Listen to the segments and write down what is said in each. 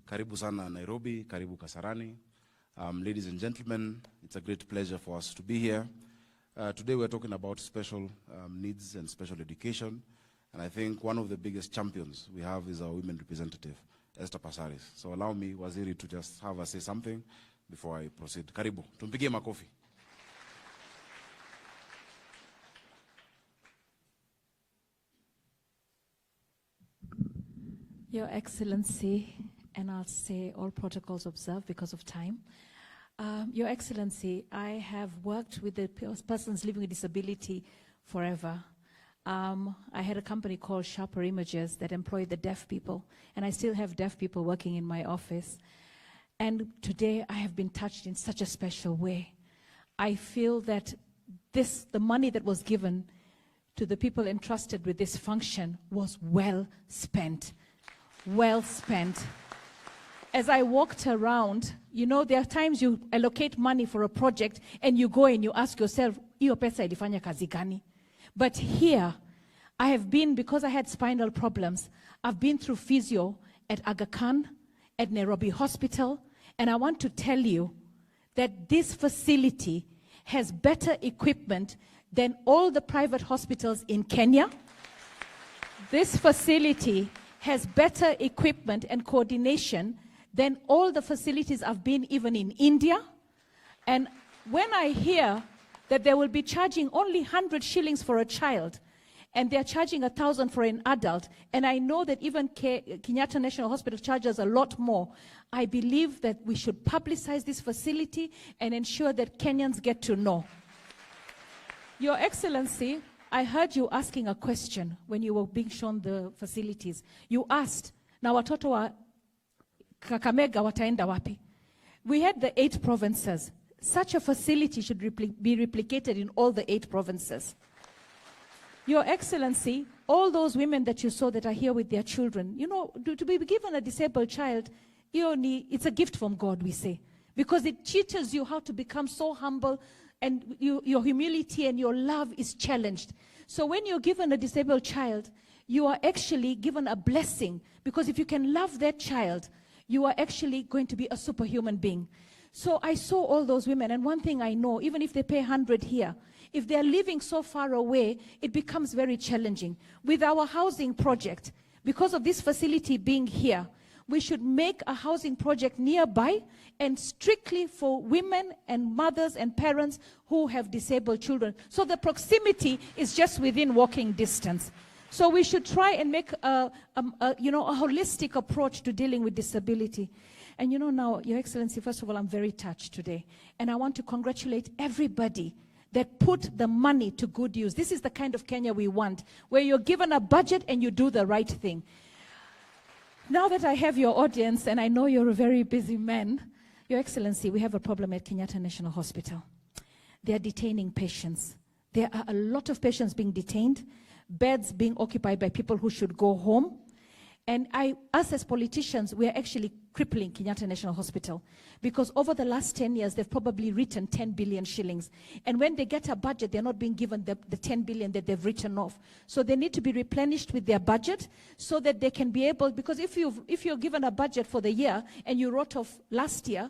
Karibu sana Nairobi, karibu Kasarani. Ladies and gentlemen, it's a great pleasure for us to be here. Today we're talking about special needs and special education. And I think one of the biggest champions we have is our women representative, Esther Passaris. So allow me, Waziri, to just have her say something before I proceed. Karibu, tumpigie makofi. Your Excellency, and I'll say all protocols observed because of time. Your Excellency, I have worked with the persons living with disability forever. I had a company called Sharper Images that employed the deaf people, and I still have deaf people working in my office. And today I have been touched in such a special way. I feel that the money that was given to the people entrusted with this function was well spent. Well spent. As I walked around, you know, there are times you allocate money for a project and you go and you ask yourself, iyo pesa ilifanya kazi gani? But here, I have been, because I had spinal problems, I've been through physio at Aga Khan, at Nairobi Hospital, and I want to tell you that this facility has better equipment than all the private hospitals in Kenya. This facility has better equipment and coordination than all the facilities I've been even in India. And when I hear that they will be charging only 100 shillings for a child, and they're charging 1,000 for an adult, and I know that even Kenyatta National Hospital charges a lot more, I believe that we should publicize this facility and ensure that Kenyans get to know. Your Excellency, I heard you asking a question when you were being shown the facilities. You asked, na watoto wa Kakamega wataenda wapi? We had the 8 provinces. Such a facility should be replicated in all the 8 provinces. Your Excellency, all those women that you saw that are here with their children, you know, to be given a disabled child, it's a gift from God, we say, because it teaches you how to become so humble, and your humility and your love is challenged. So when you're given a disabled child, you are actually given a blessing, because if you can love that child, you are actually going to be a superhuman being. So I saw all those women, and one thing I know, even if they pay 100 here, if they're living so far away, it becomes very challenging. With our housing project, because of this facility being here, we should make a housing project nearby and strictly for women and mothers and parents who have disabled children. So the proximity is just within walking distance. So we should try and make a holistic approach to dealing with disability. And you know now, Your Excellency, first of all, I'm very touched today. And I want to congratulate everybody that put the money to good use. This is the kind of Kenya we want, where you're given a budget and you do the right thing. Now that I have your audience, and I know you're a very busy man, Your Excellency, we have a problem at Kenyatta National Hospital. They are detaining patients. There are a lot of patients being detained, beds being occupied by people who should go home. And us as politicians, we are actually crippling Kenyatta National Hospital, because over the last 10 years, they've probably written 10 billion shillings. And when they get a budget, they're not being given the 10 billion that they've written off. So they need to be replenished with their budget so that they can be able, because if you're given a budget for the year and you wrote off last year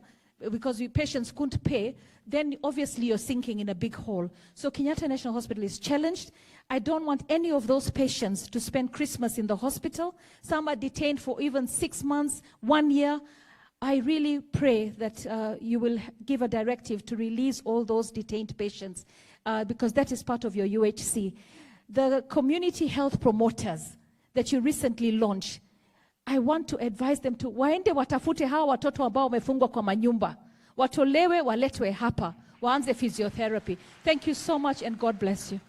because patients couldn't pay, then obviously you're sinking in a big hole. So Kenyatta National Hospital is challenged. I don't want any of those patients to spend Christmas in the hospital. Some are detained for even 6 months, 1 year. I really pray that you will give a directive to release all those detained patients, because that is part of your UHC. The community health promoters that you recently launched, I want to advise them to waende watafute hawa watoto ambao wamefungwa kwa manyumba. Watolewe waletwe hapa. Waanze physiotherapy. Thank you so much, and God bless you.